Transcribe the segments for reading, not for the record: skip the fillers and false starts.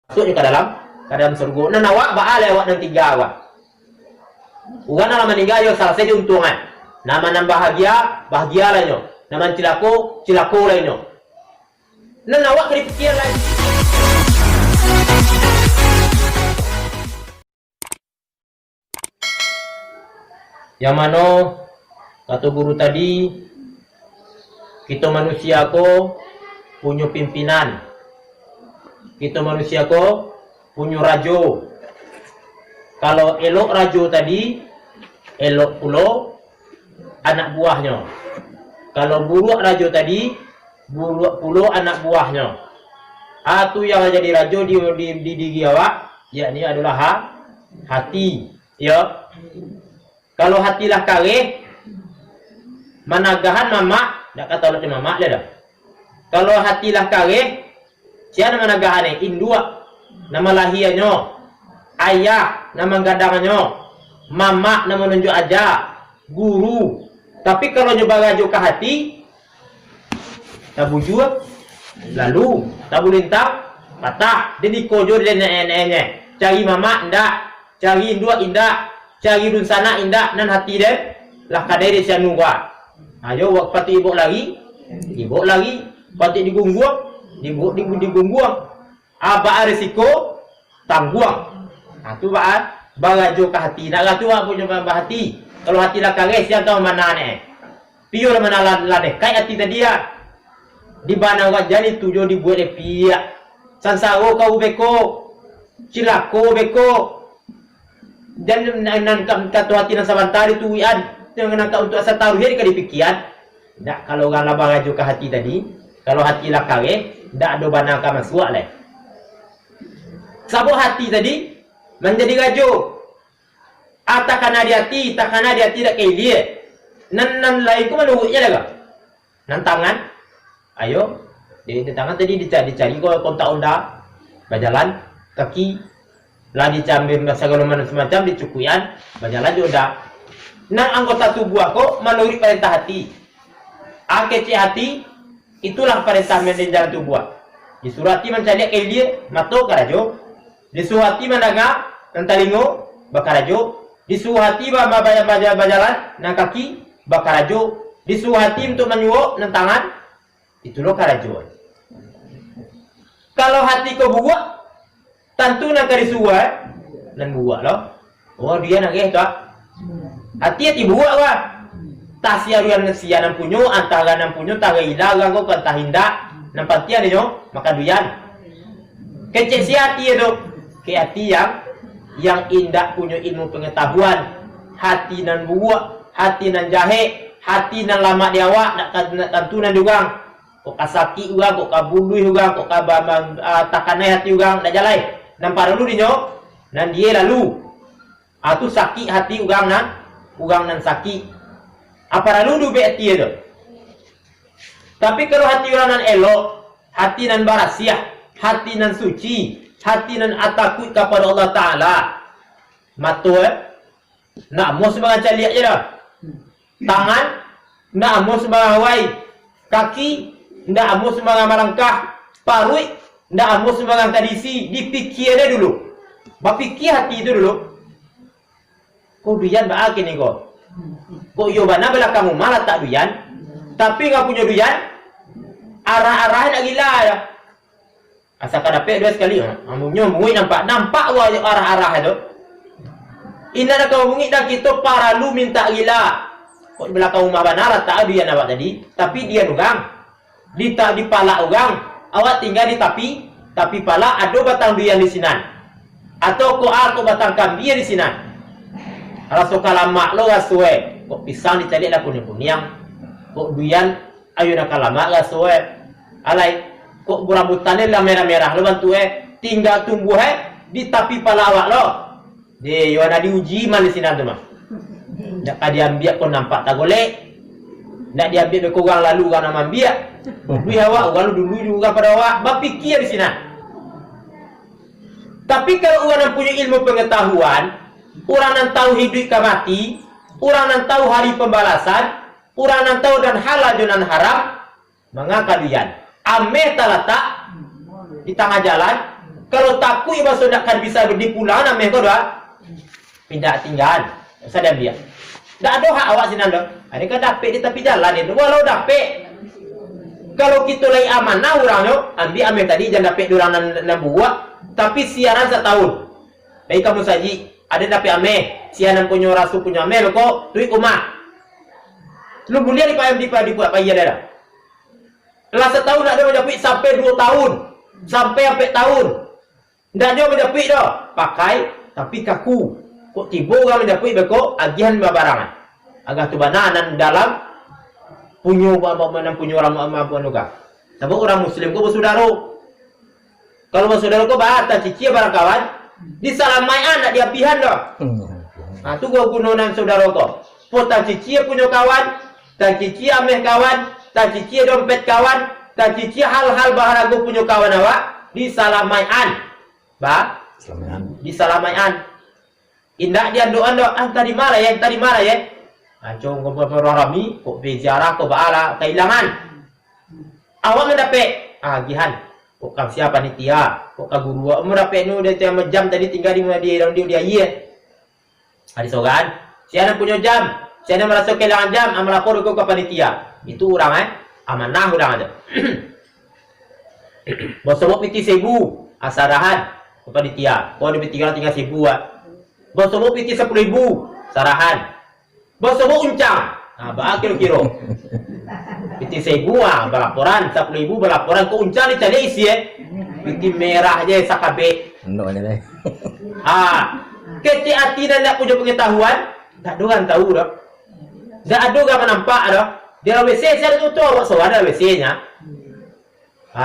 masuknya ke dalam surga. Nah awak baalai awak nan tiga awak. Ugan nama meninggal yo salah saja untungan. Nama nan bahagia lainnya. Nama cilako lainnya. Nah awak kena pikir lain. Yang mana kata guru tadi, kita manusia ko punya pimpinan, kita manusia ko punya rajo. Kalau elok rajo tadi, elok pulo anak buahnya. Kalau buruk rajo tadi, buruk pulo anak buahnya. Atu yang jadi rajo di awak, yakni adalah hati. Ya. Kalau hatilah kare, managahan mama, tak kata oleh mama dah. Kalau hatilah kare, siapa managahan indua, nama lahirnya, ayah, nama gadangannya, mama, nama nunjuk aja, guru. Tapi kalau nyoba rajo ke hati, tak bujur, lalu tak bulintang, patah, jadi kojo dan nenek. Cari mama, ndak, cari indua, indak. Cari dun sana indak nan hati dia lah kadai dia sianu gua. Ayo wak pati ibok lagi, pati digungguang. Apa resiko tangguang. Tu bagajo ke hati. Nak tu punya hati. Kalau hati lah kare siapa tahu mana ne. Pio mana lade. Kai hati tadi ya. Di bana wak jadi tujuh dibuat le pia. Sansaro kau beko. Cilako beko. Dan kata hati nasa bantari tuwian dengan untuk asal taruh ke dipikiran. Tak kalau orang labang aja ke hati tadi, kalau hati lah kare, tak ada bana ka masuk leh. Sabuk hati tadi menjadi rajo. Atakana di hati, takana di hati tak kayak dia. Nan lain ku menurutnya dah. Nan tangan, ayo, di tangan tadi dicari kontak onda, berjalan kaki. Lah dicambil segala macam semacam dicukuyan berjalan juga. Nah anggota tubuh aku menurut perintah hati. Akece hati itulah perintah menjadi jalan tubuh. Disuruh hati mencari dia mato karajo. Disuruh hati mendengar tentalingo bakarajo. Disuruh hati berjalan nang kaki bakarajo. Disuruh hati untuk menyuruh nang tangan itulah karajo. Kalau hati kau buat tentu nak disuruh dan buat loh. Oh dia nak tak? Hati-hati buat lah. Tak siaruan sianan punyo antara nan punyo tak hilang kau kata hindak nampak dia nyo makan duyan. Kecek si hati itu, ke hati yang indah punya ilmu pengetahuan, hati nan buat, hati nan jahe, hati nan lama di awak nak tentu nan dugang. Kok kasaki urang, kok kabului urang, kok kabang takanai hati urang nak jalai. Nampak dulu dinyo, nan dia lalu. Atu sakit hati urang nan sakit. Apa lalu du be hati itu? Tapi kalau hati orang nan elok, hati nan barasiah, hati nan suci, hati nan atakut kepada Allah Taala. Matu nak mau sebagai caliak je dah. Tangan nak mau sebagai wai, kaki nak mau sebagai melangkah, parut ndak amus sembarang tradisi, dipikir dia dulu. Bapikir hati itu dulu. Kau duyan ba akin ni kau? Kau yo bana belakangmu malah tak duyan. Tapi enggak punya duyan. Arah-arahan nak gila ya. Asalkan dapat dua sekali. Amunyo mungui nampak gua arah-arah itu. Ina nak kau mungui dah kita para lu minta gila. Kau belakang rumah bana tak duyan awak tadi, tapi dia nugang. Di pala ugang. Awak tinggal di tapi pala ada batang duyan di sinan. Atau aku batang kambing di sinan. Rasa kalamak lo rasue. Kok pisang dicari lah kuning-kuning. Kok duyan ayo nak kalamak rasue. Alai kok rambutannya lah merah-merah lo bantu tinggal tumbuh di tapi pala awak lo. Dia yo ada diuji man di sinan tu mah. Nak diambil kau nampak tak golek. Nak diambil kurang lalu kan nama ambil. Dulu awak, kalau dulu juga pada awak, berfikir di sini. Tapi kalau orang yang punya ilmu pengetahuan, orang yang tahu hidup ke mati, orang yang tahu hari pembalasan, orang yang tahu dan halal dan haram, mengangkat dian. Ame tak letak di tengah jalan, Kalau takut iba sudah kan bisa berdipulang namanya kau dah pindah tinggal. Sadar dia. Tak ada hak awak sinan dah. Ada kan dapat di tepi jalan itu. Walau dapat. Kalau kita lagi amanah orangnya, ambil tadi jangan dapat orang nan buat, tapi siaran setahun. Baik kamu saji, ada dapat ame, siaran punya rasul punya ame, kok tuik umah. Lu boleh dibuat payah dah. Lah setahun ada menjapit sampai 2 tahun, sampai tahun. Ndak ada menjapit dah, pakai tapi kaku. Kok tiba orang menjapit bekok agihan barangan. Agak tu bananan dalam punya orang mampu juga. Sebab orang Muslim ko bersaudara. Kalau bersaudara ko bahata cici barang kawan, disalamaian nak diapihan dah. Tu gua gunonan saudara ko. Potang cici punya kawan, tak cici ameh kawan, tak cici dompet kawan, tak cici hal-hal baharago punya kawan awak, disalamaian. Disalamaian. Indak dia doan dah, tadi marah ya. Ancung ko rami, kok berziarah, kok ba'ala, kehilangan. Awak mendapat, gihan. Kok kang siapa panitia, kok kang guru. Mendapat nu dia jam tadi tinggal di dia iya. Ada sogan, siapa punya jam, siapa merasa kehilangan jam, melapor ke panitia. Itu orang amanah orang ada. Bosok piti 1000, asarahan ke panitia. Kau ada tinggal 1000 Bosok piti 10.000, sarahan. Bosok uncang, bah kira-kira. Piti 1000 belaporan, 10.000 belaporan ke uncang dicari isi piti merah aja sakabe. No ni deh. Kecil hati dan tak punya pengetahuan, tak ada orang tahu dah. Tak ada orang nampak dah. Dia WC saya tu awak so ada WC-nya.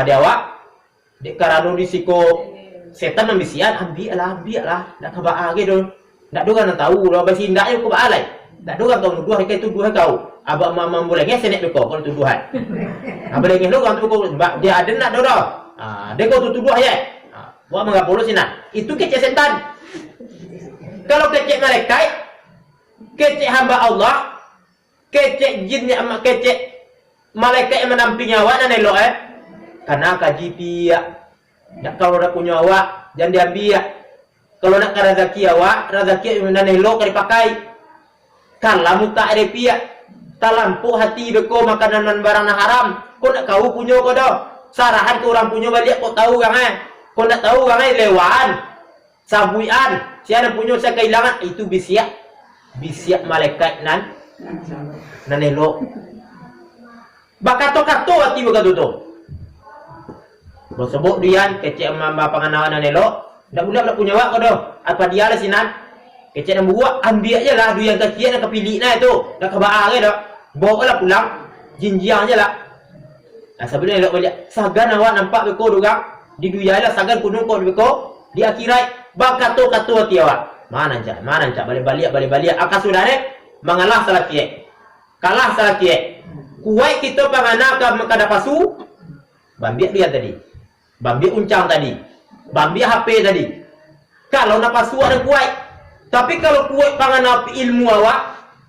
Dia awak dek karano risiko setan ambisian ambil lah. Tak khabar lagi tu. Tak ada orang tahu dah basi ndaknya ko baalai. Tak ada orang tahu nuduh hari itu tuduh kau. Abang mama boleh nge senek beko kalau tuduhan. Boleh nge lu kan tu dia ada nak dah. Dia kau tuduh ya. Buat mengapolo sinan. Itu kecil setan. Kalau kecil malaikat, kecil hamba Allah, kecil jin yang kecil malaikat yang menampingi awak dan elok karena kaji pihak. Kalau nak punya awak jangan diambil. Kalau nak ke rezeki awak, rezeki yang elok dipakai. Kalau muka ada pihak, tak lampu hati beko makanan dan barang haram. Kau nak kau punya kau dah. Sarahan ke orang punya balik kau tahu kan Kau nak tahu kan lewan, sabuian. Siapa punya saya kehilangan itu bisiak malaikat nan elok. Bakato-kato hati begitu tu. Sebab dia kecek mamba penganawan nan elok, dak boleh punya wak kau dah. Apa dia lah sinan? Kecek nak buat ambil aje lah dia yang kecil nak kepilih nah itu. Dak kebaar ke dak. Bawa lah pulang, jinjiang je lah. Sebelum elok balik, sagan awak nampak beko dogang di dunia lah sagan kunung kau beko di akhirat. Bakato-kato hati awak. Mana cak balik. Akak sudah mengalah salah kiek. Kalah salah kiek. Kuat kita pangana kada pasu. Bambiak dia tadi. Bambiak uncang tadi. Bambiak HP tadi. Kalau nak pasu ada kuat. Tapi kalau kuat pangana ilmu awak,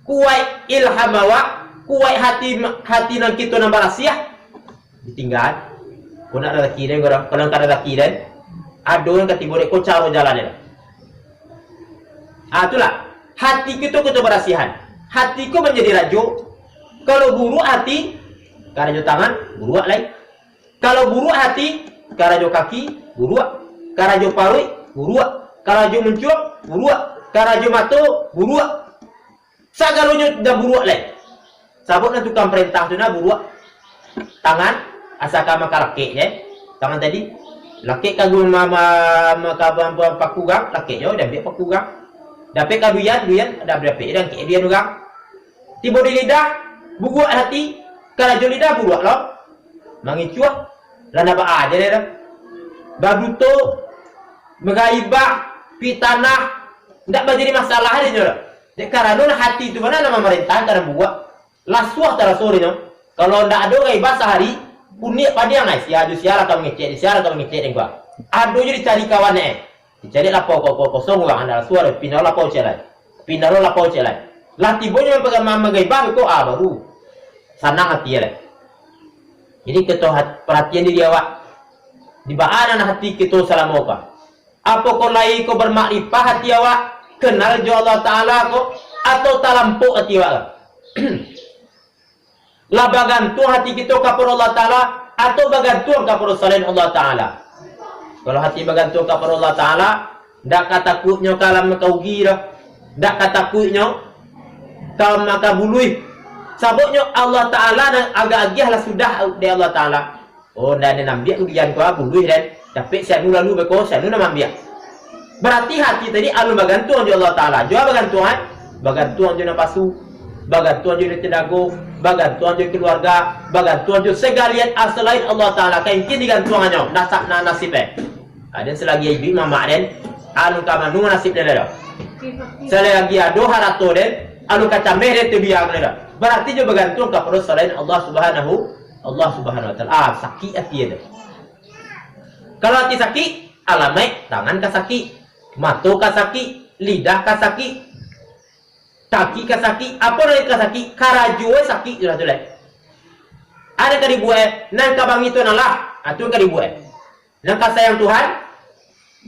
kuat ilham awak, kuat hati nan kita nambah rahsia, ditinggal. Kau nak ada laki dan kalau kada laki dan ada yang ketiba dek kau caro jalan dia. Itulah hati kita berasihan. Hatiku menjadi rajo. Kalau buruk hati, karajo tangan, buruk lain. Kalau buruk hati, karajo kaki, buruk. Karajo parui, buruk. Karajo mencuap, buruk. Karajo mato, buruk. Sagalunya dah buruk lain. Sabut na tukang perintah tu na buruk. Tangan, asalkan maka lakiknya. Tangan tadi. Laki kagum mama pakugang, laki yo dah biar pakugang. Dapat kaduyan dah berapa dan dia orang. Tiba di lidah, buat hati, kalau jo lidah buat lo. Mangicuah, lana ba aja dah. Baduto, megaibah, pitanah, ndak menjadi masalah dia nyola. Dek karena hati itu mana nama merintah karena buat. Lasuah tara sore no. Kalau ndak ada gaibah sehari, unik pada yang nice ya adu siara kamu ngecek gua adu jadi cari kawannya dicari lapau kosong lah anda suara pindah lapau celai lah tibonya yang pegang mama gaibah itu baru senang hati ya jadi ketua perhatian diri awak Di baan hati kita salamoka. Apa ko lai ko bermakrifah hati awak, kenal jo Allah Ta'ala ko, atau talampuk hati awak. Lah bagantung hati kita kepada Allah Ta'ala, atau bagantung kepada selain Allah Ta'ala. Kalau hati bagantung kepada Allah Ta'ala, ndak katakutnya kalam kau gira, ndak katakutnya kau maka bului. Sabuknya Allah Ta'ala dan agak-agak lah sudah dari Allah Ta'ala. Oh, dan dia nambiak ujian kau bului dan tapi saya lalu beko, saya nambiak. Berarti hati tadi alu bagantung di Allah Ta'ala. Jua bagantungan, bagantung di napasu, bagantung di tenaga, bagantung di keluarga, bagantung di segalian selain Allah Ta'ala. Kain kini gantungannya, nasibnya. Ada selagi ibu mama den, alu kamanu nasib dia dah. Selagi ada harato den, alu kaca mere tu biang dia. Berarti dia bergantung kepada selain Allah Subhanahu Wa Taala. Sakit hati dia. Kalau hati sakit, alamai tangan ka sakit, mata ka sakit, lidah ka sakit, kaki ka sakit, apa lagi ka sakit, karajue sakit sudah tu lah. Ada ka dibuat, nang kabang itu nalah, atu ka dibuat. Nang ka sayang Tuhan,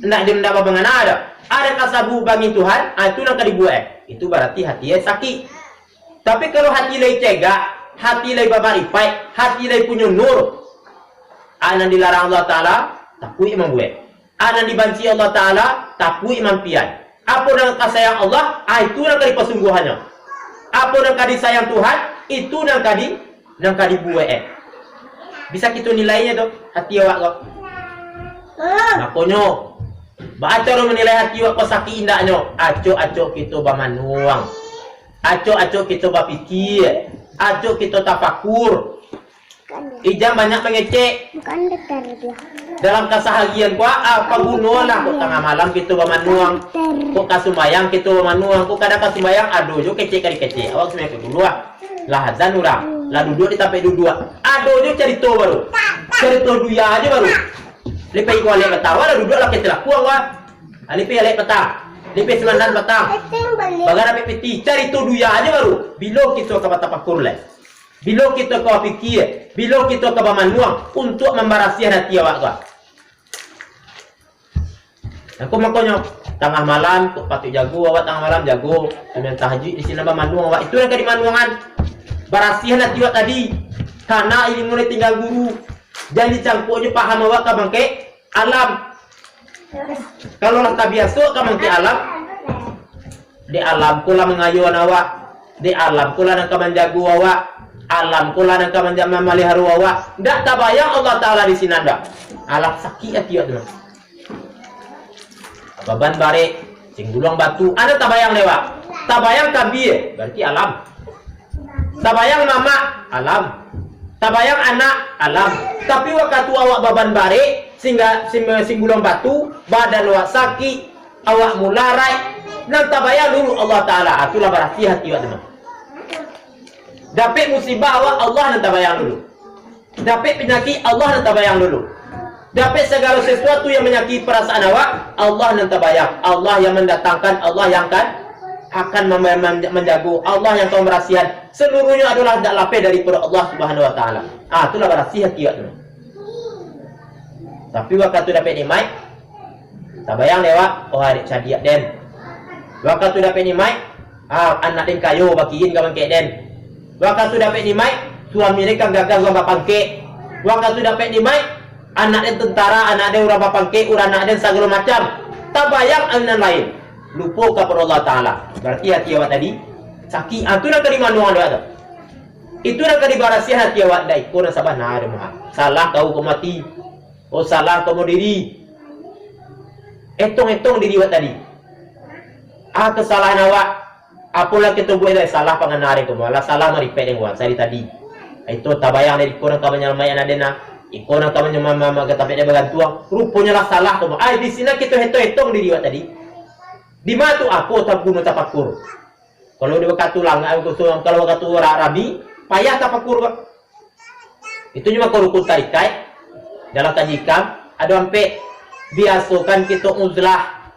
nak dia mendapat bangana ada. Ada ka sabu bagi Tuhan, atu nang ka dibuat. Itu berarti hati sakit. Tapi kalau hati lagi cegak, hati lagi babaripai, hati lagi punya nur, anan dilarang Allah Ta'ala, takui imam buat. Anan dibanci Allah Ta'ala, takui imam pian. Apa yang kasayang Allah, itu yang kadi persungguhannya. Apa yang kadi sayang Tuhan, itu yang kadi buat. Bisa kita nilainya tu, hati awak kau. Makanya, baca orang menilai hati awak kau sakit indahnya. Acok-acok kita bermanuang. Acok-acok kita berfikir. Acok kita tafakur. Ijam banyak mengecek. Dalam keseharian kau apa guna lah kau tengah malam kita bermanuang, kau kasumayang kita bermanuang, kau kadang kasumayang aduh jo kecek kali kecek. Awak semua dulu lah azan orang, lah duduk di tape duduk. Aduh jo cerita baru, cerita duya aja baru. Lepas kau alek petang, lah duduk lah kita laku awak. Lepas alek petang, lepas 9 petang. Bagan apa peti, cerita duya aja baru. Bila kita kau tafakur lah. Bila kita kau fikir, bila kita kau bermanuang untuk membarasi hati awak kau. Aku makanya tengah malam kau patut jago awak, tengah malam jago dengan tahajud di sini bermanuang awak. Itu yang kau dimanuangan. Barasi hati awak tadi. Karena ini mulai tinggal guru. Jadi campurnya paham awak kau bangke alam. Kalau lah tak biasa kau bangke alam. Di alam kula mengayuan awak. Di alam kula nak kau menjaga awak. Alam kula nak memeliharu awak. Ndak tabayang Allah Ta'ala di sini ndak. Alam sakit hati awak tu. Baban bare, cinggulung batu, ada tabayang lewat. Tabayang kabir, berarti alam. Tabayang mama, alam. Tabayang anak, alam. Tapi waktu awak baban bare, sehingga cinggulung batu, badan awak sakit, awak mularai, dan tabayang dulu Allah Ta'ala. Itulah berarti hati awak tu. Dapat musibah awak, Allah nak tabayang dulu. Dapat penyakit, Allah nak tabayang dulu. Dapat segala sesuatu yang menyakiti perasaan awak, Allah nak tabayang. Allah yang mendatangkan, Allah yang akan menjaga, Allah yang tahu merahsian. Seluruhnya adalah tak lapis daripada Allah Subhanahu Wa Taala. Itulah berahsia hati awak tu. Tapi waktu dapat nikmat, tabayang lewat, oh adik sadiak den. Waktu dapat nikmat, anak den kayu bakiin ka bangkek den. Waktu dapat nikmat, suami mereka gagal orang bapangke. Waktu dapat nikmat, anak dia tentara, anak dia orang bapangke, anak dia segala macam. Tabayang anak lain. Lupa kepada Allah Ta'ala. Berarti hati awak tadi sakit. Itu nak kena manuang dia tu. Itu nak kena barasi hati awak. Dah ikut dan sabar. Nah, ada maha. Salah kau mati. Oh, salah kau diri. Etong diri awak tadi. Kesalahan awak. Apalah kita buat dah salah pengenari kau. Malah salah meripet yang buat. Saya tadi. Itu tabayang dari kurang kau menyelamayan adena. Ikut nak kau menyemama tapi dia bergantung. Rupanya lah salah kau. Di sini kita hitung diri awak tadi. Di mana tu aku tak guna tafakur. Kalau dia berkata lang, kalau berkata rabi, payah tafakur kau. Itu cuma kau rukun tarikai. Dalam tajikam ada sampai biasakan kita uzlah.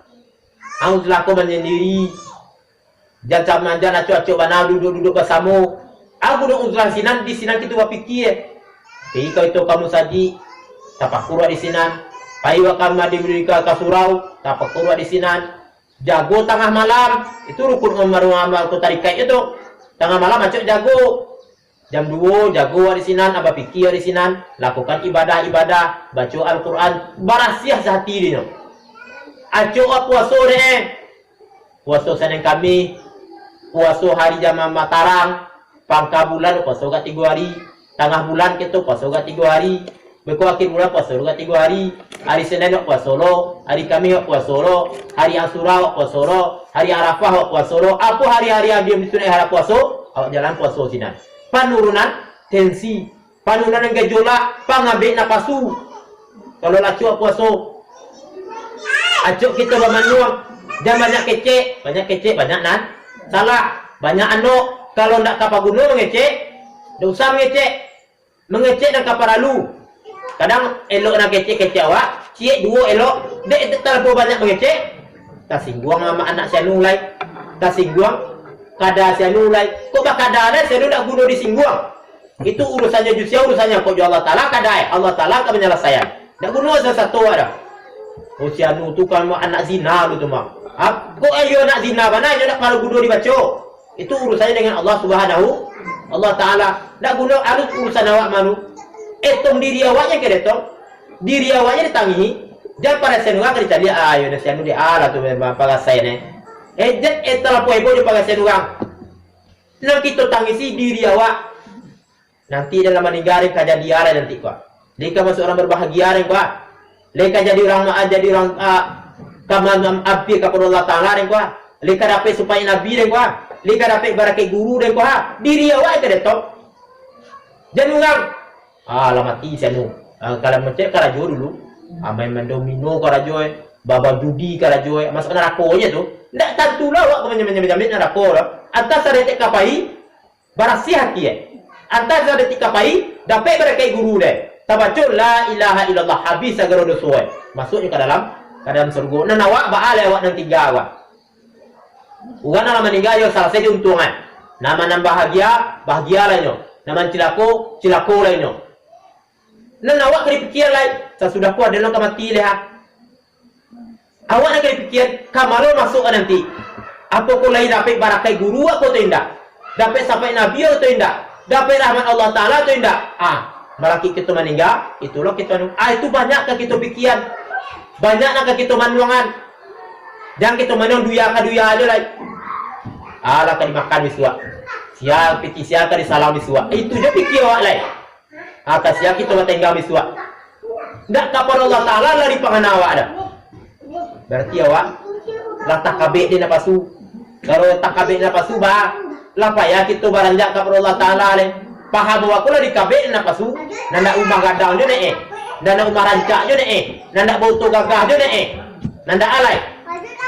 Uzlah kau menyendiri. Jangan acok-acok banal duduk bersama. Aku dah uzlah sinan di sinan kita berfikir. Tapi kalau itu kamu saji tafakur di sinan. Kaiwa kama diberikan ke surau, tapak kurwa di sinan. Jago tengah malam, itu rukun amal ku tarikat itu. Tengah malam acok jago. Jam 2 jago di sinan, apa fikir di sinan, lakukan ibadah-ibadah, baca Al-Quran, barasiah sehati dia. Acok puasa deh. Puasa Senin kami, puasa hari jam Matarang, pangka bulan puasa ke 3 hari, tengah bulan kita puasa ke 3 hari. Beku akhir bulan puasa juga 3 hari. Hari Senin puasa lo, hari Kamis puasa lo, hari Asyura puasa lo, hari Arafah puasa lo. Apa hari-hari yang dia disuruh harap puasa? Awak jalan puasa sinan. Penurunan tensi, penurunan gejolak, pangabik napasu. Kalau lacuk puasa, acuk kita bermanuang. Jangan banyak kecek, banyak nan. Salah, banyak anu. Kalau nak kapal gunung mengecek, dah usah mengecek dan kapal lalu. Kadang elok nak kecek awak, cik 2 elok, dek terlalu banyak mengecek, tak singguang sama anak sianu lai, tak singguang kada sianu lai. Kok bak kada ada sianu nak bunuh di singguang? Itu urusannya jusia, urusannya kok Allah Taala kada, Allah Taala akan menyelesaikan. Nak bunuh satu ada. Oh sianu tu kan anak zina lu tu mah. Kok ayo anak zina mana ayo nak kalau bunuh dibaca? Itu urusannya dengan Allah Subhanahu Allah Taala. Nak bunuh alus urusan awak manu. Etong diri awaknya ke detong, diri awaknya ditangihi, jangan pada senunga kan dicari ayo dah sianu dia ala tu memang pakai saya ni. Jet etala poebo dia pakai senunga. Nak kita tangisi diri awak. Nanti dalam meninggal kaja diara nanti kau. Leka masuk orang berbahagia ni kau. Leka jadi orang kaman abdi kepada Allah Taala ni kau. Leka dapat supaya nabi ni kau. Leka dapat barakai guru ni kau. Diri awak ke detong. Jangan orang. Lah mati sianu. Kalau macam karajo dulu, main domino karajo, baba judi karajo, masuk neraka aja tu. Ndak tentulah awak menjamin neraka lah. Atas ada tek kapai, barasi hati Atas ada tek kapai, dapat berakai guru deh. Tabacul la ilaha illallah habis agar dosa. Masuknya ke dalam surga. Nan awak baal awak nan tiga awak. Ugan nama meninggal yo salah satu untungan. Nama nan bahagia lainnya. Nama cilako lainnya. Nan awak kena fikir lain. Sesudah ku ada orang mati lihat. Awak nak kena fikir kamalo masuk nanti. Apa ku lain dapat barakai guru aku tu indak. Dapat sampai nabi atau indak. Dapat rahmat Allah Taala atau indak. Balaki kita meninggal, itulah kita itu banyak ke kita pikiran. Banyak nak ke kita manuangan. Jangan kita manuang duya aja lain. Lah kan dimakan biswa. Sial piti sial kan disalam biswa. Itu je fikir awak lain. Atas ya kita tinggal biswa. Ndak kapal Allah Taala lari pangan awak dah. Berarti awak lah takabik dia napasu. Kalau takabik napasu bah, lah payah kita baranjak kapal Allah Taala le. Paham bahwa aku lah dikabik napasu. Nanda umah gadang je ne Nanda umah rancak je ne Nanda bautu gagah je ne Nanda alai.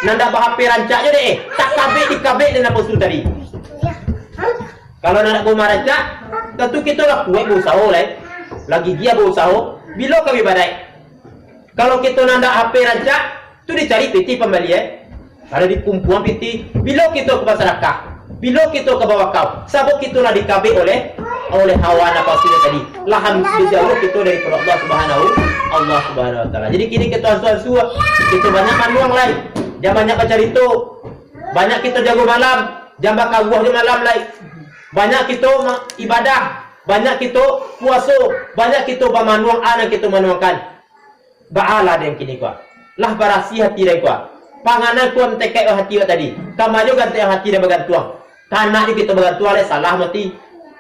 Nanda bahapi rancak je ne tak kabik dikabik dia napasu tadi. Kalau nanda umah rancak, tentu kita lah kuat berusaha le. Lagi dia berusaha, bila kami badai. Kalau kita nanda HP rancak, tu dicari piti pembeli Ada di kumpulan piti. Bila kita ke masyarakat, bila kita ke bawah kau, sabuk kita lah dikabik oleh hawa nafsu tadi. Lahan jauh kita dari Allah Subhanahu Wa Taala. Jadi kini kita tuan-tuan kita banyak manuang lain. Jangan banyak baca itu. Banyak kita jago malam, jangan bakal di malam lain. Banyak kita ibadah. Banyak kita puasa, banyak kita bermanuang anak kita manuangkan. Ba'ala yang kini kuat. Lah barasi hati dia kuat. Panganan kuat tekai hati tadi. Kamayo ganti hati dia bergantuang. Kanak kita bergantuang le salah mati.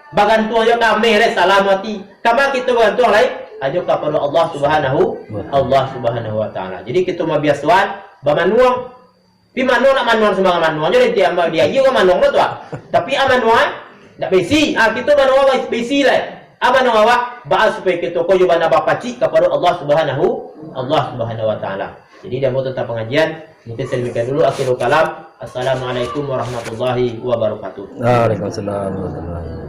Bergantuang yo kami le salah mati. Kama kita bergantuang lain ajo kepada Allah Subhanahu Wa Taala. Jadi kita mau biasuan bermanuang. Pi manuang nak manuang sembarang manuang je dia yo manuang tu. Tapi amanuang tak besi, kita manuang besi lah. Apa nak awak bahas supaya kita kau juga nak bapacik kepada Allah Subhanahu Wa Taala. Jadi dia mau tentang pengajian. Mungkin saya demikian dulu. Akhirul kalam. Assalamualaikum warahmatullahi wabarakatuh. Waalaikumsalam warahmatullahi wabarakatuh.